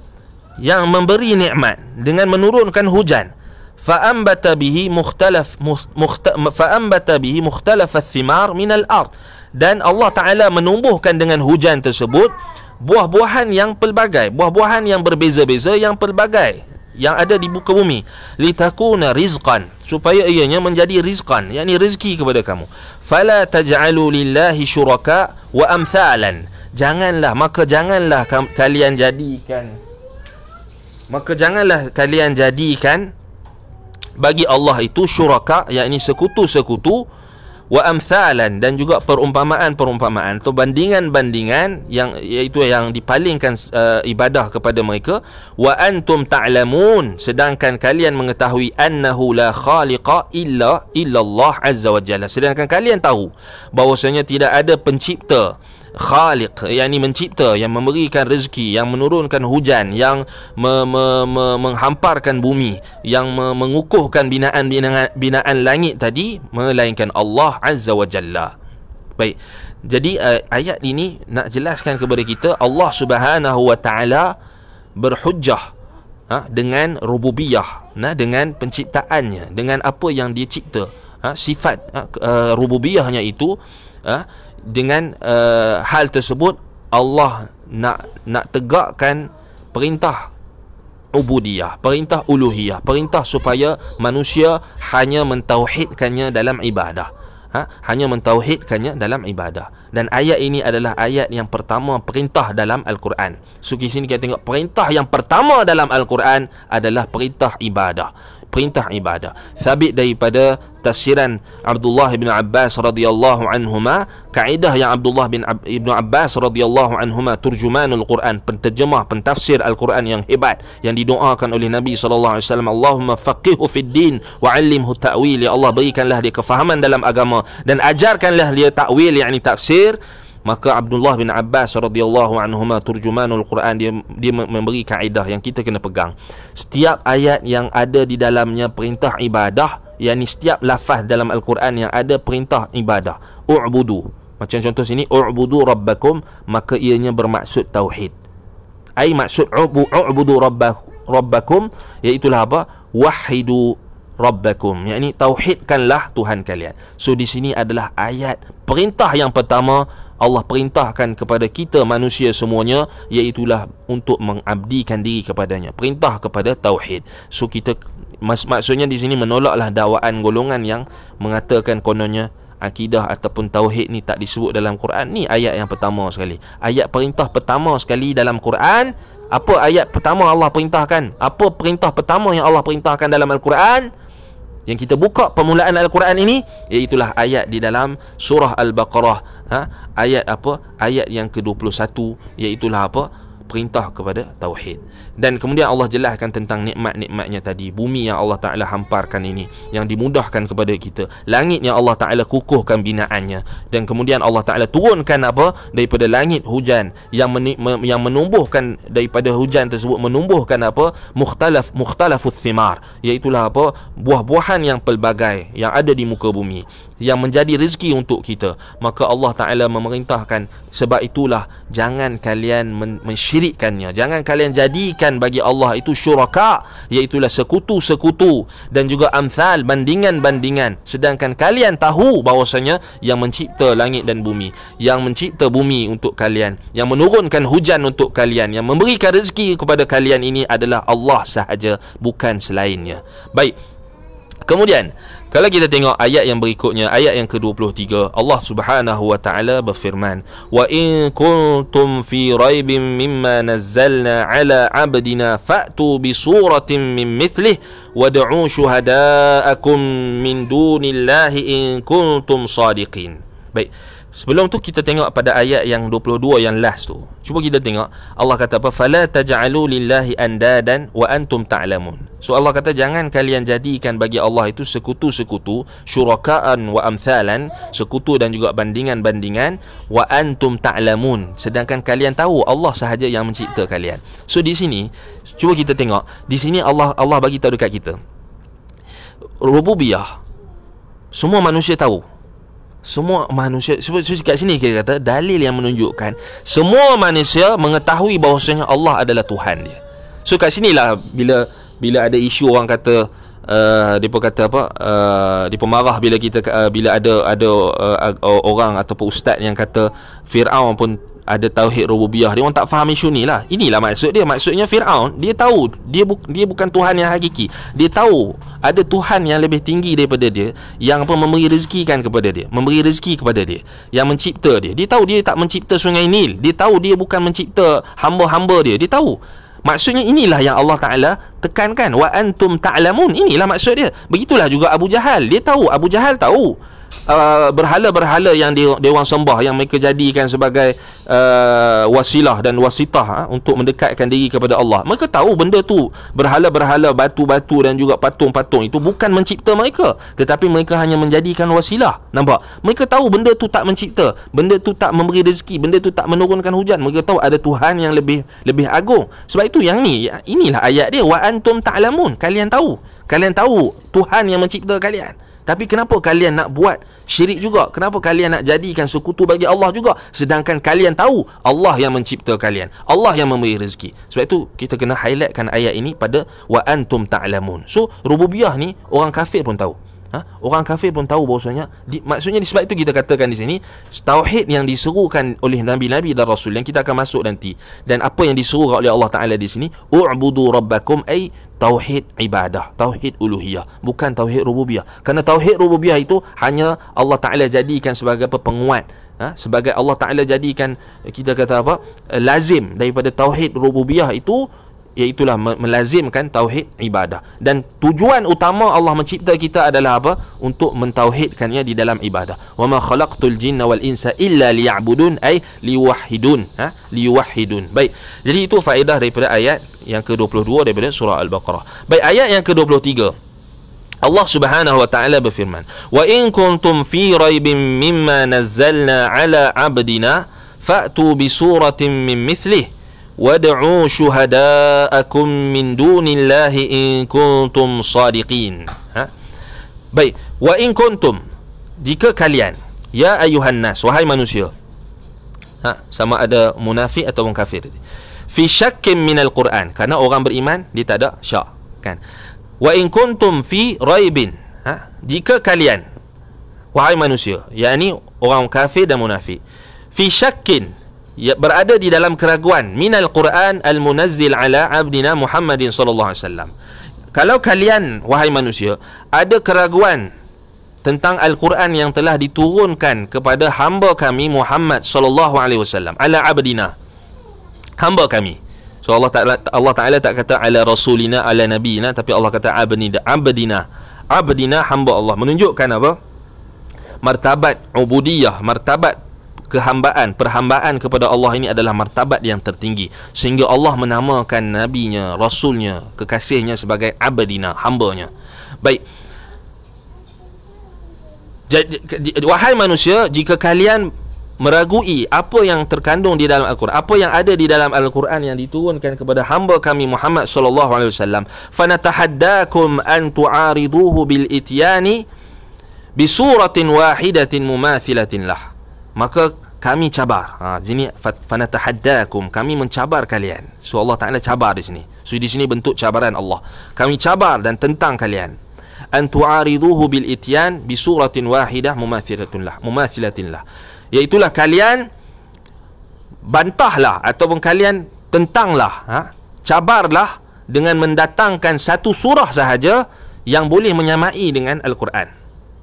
Yang memberi nikmat dengan menurunkan hujan. Fa'ambata bihi mukhtalaf ath-thimar minal ard, dan Allah Ta'ala menumbuhkan dengan hujan tersebut buah-buahan yang pelbagai, buah-buahan yang berbeza-beza, yang pelbagai, yang ada di muka bumi. Litakuna rizqan, supaya ianya menjadi rizqan, yakni rezeki kepada kamu. Fala taj'alu lillahi syuraka wa amthalan, maka janganlah kalian jadikan bagi Allah itu syuraka, yakni sekutu-sekutu, wa amthalan, dan juga perumpamaan-perumpamaan atau bandingan-bandingan iaitu yang dipalingkan ibadah kepada mereka. Wa antum ta'lamun, sedangkan kalian mengetahui annahu la khaliqa illa Allah azza wa jalla, sedangkan kalian tahu bahwasanya tidak ada pencipta, khaliq, yakni mencipta, yang memberikan rezeki, yang menurunkan hujan, yang menghamparkan bumi, yang mengukuhkan binaan langit tadi, melainkan Allah azza wa jalla. Baik, jadi ayat ini nak jelaskan kepada kita Allah Subhanahu wa taala berhujjah dengan rububiyah, dengan penciptaannya, dengan apa yang dia cipta, sifat rububiyahnya itu, dengan hal tersebut Allah nak tegakkan perintah ubudiyah, perintah uluhiyah, perintah supaya manusia hanya mentauhidkannya dalam ibadah. Hanya mentauhidkannya dalam ibadah. Dan ayat ini adalah ayat yang pertama perintah dalam Al-Quran. So di sini kita tengok perintah yang pertama dalam Al-Quran adalah perintah ibadah. Perintah ibadah. Sabit daripada tafsiran Abdullah bin Abbas radhiyallahu anhuma, kaedah yang Abdullah bin Ibnu Abbas radhiyallahu anhuma, turjumanul Quran, penterjemah, pentafsir Al-Quran yang hebat, yang didoakan oleh Nabi sallallahu alaihi wasallam, Allahumma faqihhu fid din wa 'allimhu ta'wil. Ya Allah, berikanlah dia kefahaman dalam agama dan ajarkanlah dia ta'wil, yakni tafsir. Maka Abdullah bin Abbas radhiyallahu anhuma, turjumanul Quran, dia memberi kaedah yang kita kena pegang. Setiap ayat yang ada di dalamnya perintah ibadah, yakni setiap lafaz dalam Al-Quran yang ada perintah ibadah, u'budu, macam contoh sini, u'budu rabbakum, maka ianya bermaksud tauhid. Ai maksud u'budu rabbakum, iaitulah apa? Wahidu rabbakum, yakni tauhidkanlah Tuhan kalian. So di sini adalah ayat perintah yang pertama Allah perintahkan kepada kita manusia semuanya, iaitulah untuk mengabdikan diri kepadanya, perintah kepada tauhid. So kita maksudnya di sini menolaklah dakwaan golongan yang mengatakan kononnya akidah ataupun tauhid ni tak disebut dalam Quran. Ni ayat yang pertama sekali, ayat perintah pertama sekali dalam Quran. Apa ayat pertama Allah perintahkan? Apa perintah pertama yang Allah perintahkan dalam Al-Quran? Yang kita buka permulaan Al-Quran ini, iaitulah ayat di dalam surah Al-Baqarah. Ayat apa? Ayat yang ke-21, iaitulah apa? Perintah kepada tauhid. Dan kemudian Allah jelaskan tentang nikmat-nikmatnya tadi. Bumi yang Allah Ta'ala hamparkan ini, yang dimudahkan kepada kita. Langit yang Allah Ta'ala kukuhkan binaannya. Dan kemudian Allah Ta'ala turunkan apa? Daripada langit hujan, yang menumbuhkan, daripada hujan tersebut menumbuhkan apa? Mukhtalafut thimar, iaitulah apa? Buah-buahan yang pelbagai yang ada di muka bumi, yang menjadi rezeki untuk kita. Maka Allah Ta'ala memerintahkan, sebab itulah jangan kalian mensyirikkannya, jangan kalian jadikan bagi Allah itu syuraka, iaitulah sekutu-sekutu, dan juga amthal, bandingan-bandingan, sedangkan kalian tahu bahawasanya yang mencipta langit dan bumi, yang mencipta bumi untuk kalian, yang menurunkan hujan untuk kalian, yang memberikan rezeki kepada kalian ini adalah Allah sahaja, bukan selainnya. Baik, kemudian kalau kita tengok ayat yang berikutnya, ayat yang ke-23, Allah Subhanahu wa taala berfirman, "Wa in kuntum fi raibin mimma nazzalna ala 'abdina fa'tu bi suratin min mithlihi wad'u syuhada'akum min dunillahi in kuntum shadiqin." Baik, sebelum tu kita tengok pada ayat yang 22 yang last tu. Cuba kita tengok Allah kata apa? Fala taj'alu lillahi andadan wa antum ta'lamun. So Allah kata jangan kalian jadikan bagi Allah itu sekutu-sekutu, syurakaan wa amthalan, sekutu dan juga bandingan-bandingan, wa antum ta'lamun, sedangkan kalian tahu Allah sahaja yang mencipta kalian. So di sini cuba kita tengok, di sini Allah bagi tahu dekat kita rububiyah. Semua manusia tahu. Semua manusia, kat sini kita kata dalil yang menunjukkan semua manusia mengetahui bahawasanya Allah adalah Tuhan dia. So kat sinilah bila ada isu orang kata depa kata apa, depa marah bila kita bila ada orang ataupun ustaz yang kata Firaun pun ada tauhid rububiyah. Dia orang tak faham isu ni lah. Inilah maksud dia. Maksudnya Firaun, dia tahu dia bukan Tuhan yang hakiki. Dia tahu ada Tuhan yang lebih tinggi daripada dia, yang apa, memberi rezekikan kepada dia, memberi rezeki kepada dia, yang mencipta dia. Dia tahu dia tak mencipta sungai Nil. Dia tahu dia bukan mencipta hamba-hamba dia. Dia tahu. Maksudnya inilah yang Allah Ta'ala tekankan, wa antum ta'lamun. Inilah maksud dia. Begitulah juga Abu Jahal. Dia tahu, Abu Jahal tahu berhala-berhala yang dia orang sembah, yang mereka jadikan sebagai wasilah dan wasitah untuk mendekatkan diri kepada Allah. Mereka tahu benda tu, berhala-berhala, batu-batu dan juga patung-patung itu bukan mencipta mereka, tetapi mereka hanya menjadikan wasilah. Nampak? Mereka tahu benda tu tak mencipta, benda tu tak memberi rezeki, benda tu tak menurunkan hujan. Mereka tahu ada Tuhan yang lebih agung. Sebab itu yang ni, inilah ayat dia, wa antum ta'lamun. Kalian tahu Tuhan yang mencipta kalian. Tapi kenapa kalian nak buat syirik juga? Kenapa kalian nak jadikan sekutu bagi Allah juga? Sedangkan kalian tahu Allah yang mencipta kalian, Allah yang memberi rezeki. Sebab itu kita kena highlightkan ayat ini pada wa antum ta'lamun. So rububiyah ni orang kafir pun tahu. Orang kafir pun tahu bahawasanya maksudnya sebab itu kita katakan di sini tauhid yang diserukan oleh nabi-nabi dan rasul yang kita akan masuk nanti, dan apa yang diseru oleh Allah Taala di sini, u'budu rabbakum, ay tauhid ibadah, tauhid uluhiyah, bukan tauhid rububiyah. Kerana tauhid rububiyah itu hanya Allah Taala jadikan sebagai penguat, sebagai Allah Taala jadikan, kita kata apa, lazim daripada tauhid rububiyah itu, iaitulah melazimkan tauhid ibadah. Dan tujuan utama Allah mencipta kita adalah apa? Untuk mentauhidkannya di dalam ibadah. Wa ma khalaqtul jinna wal insa illa liya'budun, ay liwahhidun, liwahhidun. Baik. Jadi itu faedah daripada ayat yang ke-22 daripada surah Al-Baqarah. Baik, ayat yang ke-23. Allah Subhanahu wa taala berfirman, "Wa in kuntum fi raibin mimma nazzalna ala 'abdina fa'tu bi suratin min mithlihi wad'u syuhada'akum min dunillahi in kuntum sadiqin." Baik, wa in kuntum, jika kalian, ya ayuhan nas, wahai manusia, sama ada munafik atau orang kafir, fi syakkin minal Quran, kerana orang beriman dia tak ada syak, kan. Wa in kuntum fi raibin, jika kalian, wahai manusia, yakni orang kafir dan munafik, fi syakkin, berada di dalam keraguan, minal Quran al-munazzil ala abdina Muhammadin sallallahu alaihi wasallam. Kalau kalian, wahai manusia, ada keraguan tentang Al-Quran yang telah diturunkan kepada hamba kami Muhammad sallallahu alaihi wasallam, ala abdina, hamba kami. So Allah Taala tak kata ala rasulina, ala nabiyina, tapi Allah kata abdina, abdina, hamba Allah, menunjukkan apa? Martabat ubudiyah, martabat kehambaan, perhambaan kepada Allah ini adalah martabat yang tertinggi, sehingga Allah menamakan nabinya, rasulnya, kekasihnya sebagai abdina, hambanya. Baik, wahai manusia, jika kalian meragui apa yang terkandung di dalam Al-Quran, apa yang ada di dalam Al-Quran yang diturunkan kepada hamba kami Muhammad sallallahu alaihi wasallam, fanatahaddakum an tu'ariduhu bil ityani bi suratin wahidatin mumathilatin lah, maka kami cabar. Sini fanatahaddakum, kami mencabar kalian. So Allah Taala cabar di sini. So di sini bentuk cabaran Allah. Kami cabar dan tentang kalian. An tu'ariduhu bil ityan bi suratin wahidah mumathilatin lah. Iaitulah kalian bantahlah ataupun kalian tentanglah, cabarlah dengan mendatangkan satu surah sahaja yang boleh menyamai dengan Al-Quran.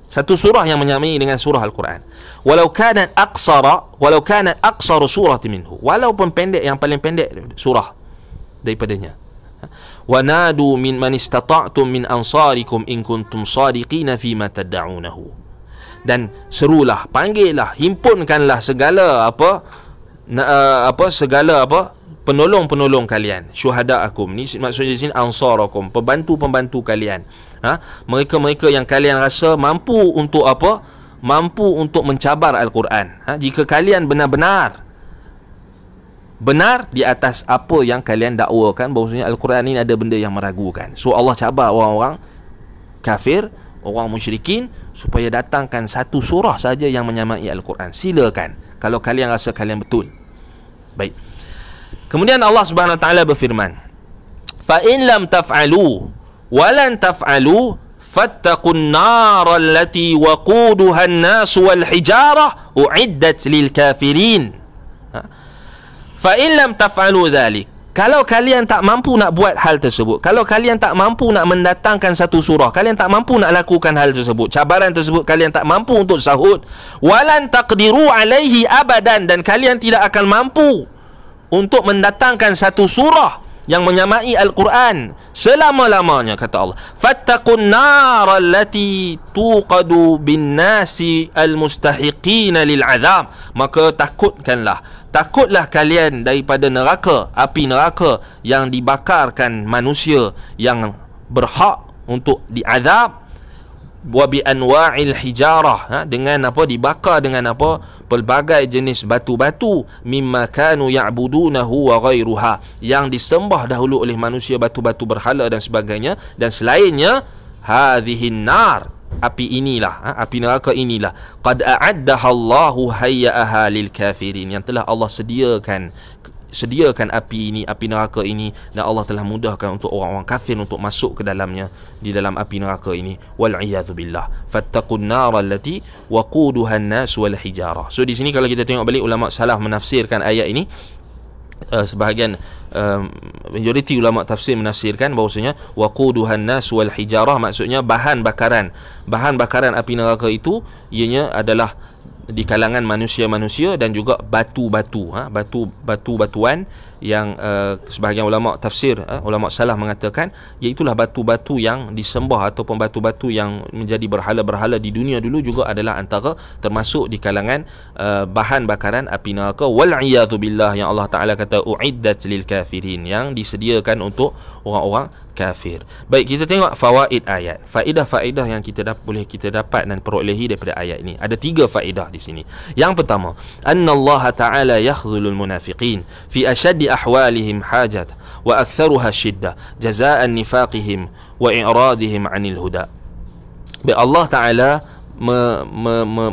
Satu surah yang menyamai dengan surah Al-Quran. Walau kana aqsaru surati minhu, walaupun pendek, yang paling pendek surah daripadanya. Wa nadu min man istata'tum min ansarikum in kuntum sadiqina fima tad'unahu. Dan serulah, panggillah, himpunkanlah segala segala penolong-penolong kalian, syuhada'akum, ni maksudnya di sini ansarakum, pembantu-pembantu kalian. Mereka-mereka yang kalian rasa mampu untuk apa? Mampu untuk mencabar Al-Quran. Jika kalian benar-benar benar di atas apa yang kalian dakwakan, bahawasanya Al-Quran ini ada benda yang meragukan. So Allah cabar orang-orang kafir, orang musyrikin, supaya datangkan satu surah saja yang menyamai Al-Quran. Silakan, kalau kalian rasa kalian betul. Baik. Kemudian Allah Subhanahu wa taala berfirman, fa in lam taf'alu walan taf'alu fattaqun nar allati waquduha an-nas wal hijarah uiddat lil kafirin. Fa in lam taf'alu dhalik, kalau kalian tak mampu nak buat hal tersebut, kalau kalian tak mampu nak mendatangkan satu surah, kalian tak mampu nak lakukan hal tersebut, cabaran tersebut kalian tak mampu untuk sahut, walan taqdiru alaihi abadan, dan kalian tidak akan mampu untuk mendatangkan satu surah yang menyamai Al-Quran selama-lamanya, kata Allah, fattaqun nar allati tuqadu bin nasi al-mustahiqina lil azab, maka takutlah kalian daripada neraka, api neraka yang dibakarkan manusia yang berhak untuk diazab, wa bi anwa'il hijarah, dengan apa, dibakar dengan apa, pelbagai jenis batu-batu, mimma kanu ya'budunahu wa ghairuha, yang disembah dahulu oleh manusia, batu-batu berhala dan sebagainya dan selainnya. Hadhihin nar, api inilah, api neraka inilah, qad a'addaha Allahu hayya'aha lil kafirin, yang telah Allah sediakan sediakan api ini, api neraka ini, dan Allah telah mudahkan untuk orang-orang kafir untuk masuk ke dalamnya, di dalam api neraka ini. Wal iyadzu billah. Fattaqun nar allati waquduha an-nas wal hijarah. So di sini kalau kita tengok balik, ulama salaf menafsirkan ayat ini, sebahagian majoriti ulama tafsir menafsirkan bahawasanya waquduhan nas wal hijarah, maksudnya bahan bakaran api neraka itu ianya adalah di kalangan manusia-manusia dan juga batu-batuan yang sebahagian ulama tafsir, ulama salaf mengatakan iaitulah batu-batu yang disembah ataupun batu-batu yang menjadi berhala-berhala di dunia dulu juga adalah antara termasuk di kalangan bahan bakaran api neraka. Wal iyadzu billah, yang Allah Taala kata uiddat lil kafirin, yang disediakan untuk orang-orang kafir. Baik, kita tengok fawaid ayat. Faedah-faedah yang boleh kita dapat dan perolehi daripada ayat ini. Ada 3 faedah di sini. Yang pertama, annallaha ta'ala yakhdhulul munafiqin fi ashaddi ahwalihim hajat wa aktharuha shiddah jazaa'an nifaqihim wa i'radihim 'anil huda. Baik, Allah Ta'ala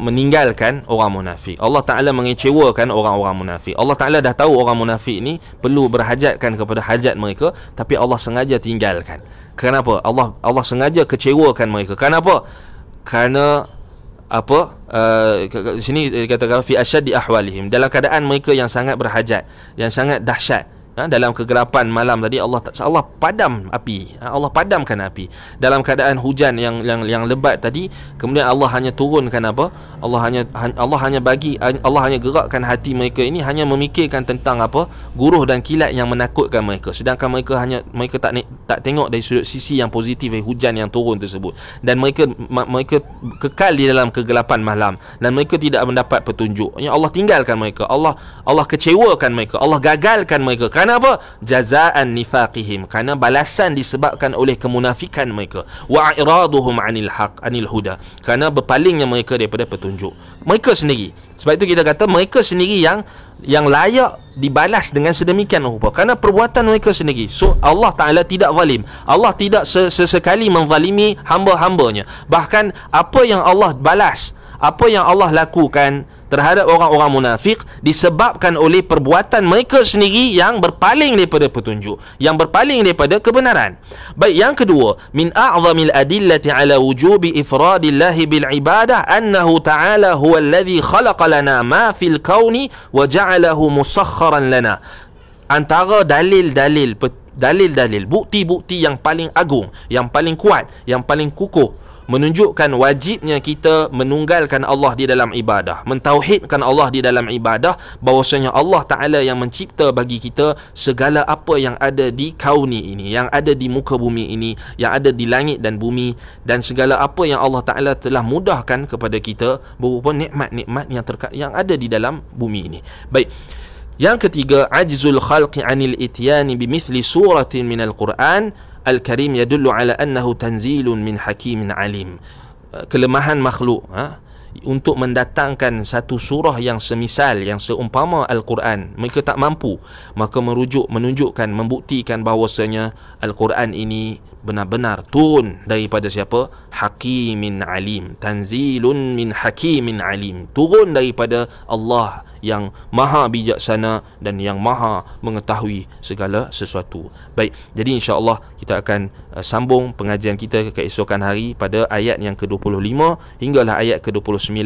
meninggalkan orang munafik. Allah Ta'ala mengecewakan orang-orang munafik. Allah Ta'ala dah tahu orang munafik ni perlu berhajatkan kepada hajat mereka, tapi Allah sengaja tinggalkan. Kenapa? Allah sengaja kecewakan mereka. Kenapa? Kerana apa? Di sini dikatakan fi asyaddi ahwalihim, dalam keadaan mereka yang sangat berhajat, yang sangat dahsyat. Dalam kegelapan malam tadi Allah padam api, Allah padamkan api. Dalam keadaan hujan yang lebat tadi, kemudian Allah hanya turunkan apa? Allah hanya gerakkan hati mereka ini hanya memikirkan tentang apa? Guruh dan kilat yang menakutkan mereka. Sedangkan mereka tak tengok dari sudut sisi yang positif dari hujan yang turun tersebut. Dan mereka kekal di dalam kegelapan malam dan mereka tidak mendapat petunjuk. Allah tinggalkan mereka. Allah kecewakan mereka. Allah gagalkan mereka. Kenapa? Jazaan nifaqihim, kerana balasan disebabkan oleh kemunafikan mereka. Wa i'raduhum 'anil huda, kerana berpalingnya mereka daripada petunjuk. Mereka sendiri. Sebab itu kita kata mereka sendiri yang layak dibalas dengan sedemikian rupa, kerana perbuatan mereka sendiri. So Allah Ta'ala tidak zalim. Allah tidak sesekali menzalimi hamba-hambanya. Bahkan apa yang Allah balas, apa yang Allah lakukan terhadap orang-orang munafik disebabkan oleh perbuatan mereka sendiri yang berpaling daripada petunjuk, yang berpaling daripada kebenaran. Baik, yang kedua, min a'zamil adillati ala wujubi ifradillahi bil ibadah annahu ta'ala huwa alladhi khalaqa lana ma fil kauni wa ja'alahu musakhkharan lana. Antara dalil-dalil, bukti-bukti yang paling agung, yang paling kuat, yang paling kukuh menunjukkan wajibnya kita menunggalkan Allah di dalam ibadah, mentauhidkan Allah di dalam ibadah, bahwasanya Allah Ta'ala yang mencipta bagi kita segala apa yang ada di kauni ini, yang ada di muka bumi ini, yang ada di langit dan bumi, dan segala apa yang Allah Ta'ala telah mudahkan kepada kita berupa nikmat-nikmat yang ada di dalam bumi ini. Baik, yang ketiga, ajzul khalqi anil ityani bimithli suratin minal Qur'an Al-Karim yadullu ala annahu tanzilun min hakimin alim. Kelemahan makhluk untuk mendatangkan satu surah yang semisal, yang seumpama Al-Quran, mereka tak mampu, maka menunjukkan, membuktikan bahawasanya Al-Quran ini benar-benar turun daripada siapa? Hakimin alim. Tanzilun min hakimin alim, turun daripada Allah yang maha bijaksana dan yang maha mengetahui segala sesuatu. Baik, jadi insya-Allah kita akan sambung pengajian kita keesokan hari pada ayat yang ke-25 hinggalah ayat ke-29.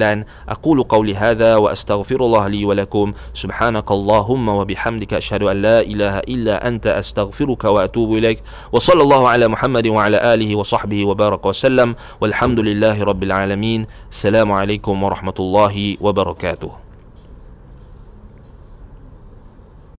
Aqulu qawli hadza wa astaghfirullah li wa lakum. Subhanakallahumma wa bihamdika asyhadu an la ilaha illa anta astaghfiruka wa atubu ilaik. Wa sallallahu ala Muhammadin wa ala alihi wa sahbihi wa baraka wa sallam. Walhamdulillahi rabbil alamin. Assalamualaikum warahmatullahi wabarakatuh.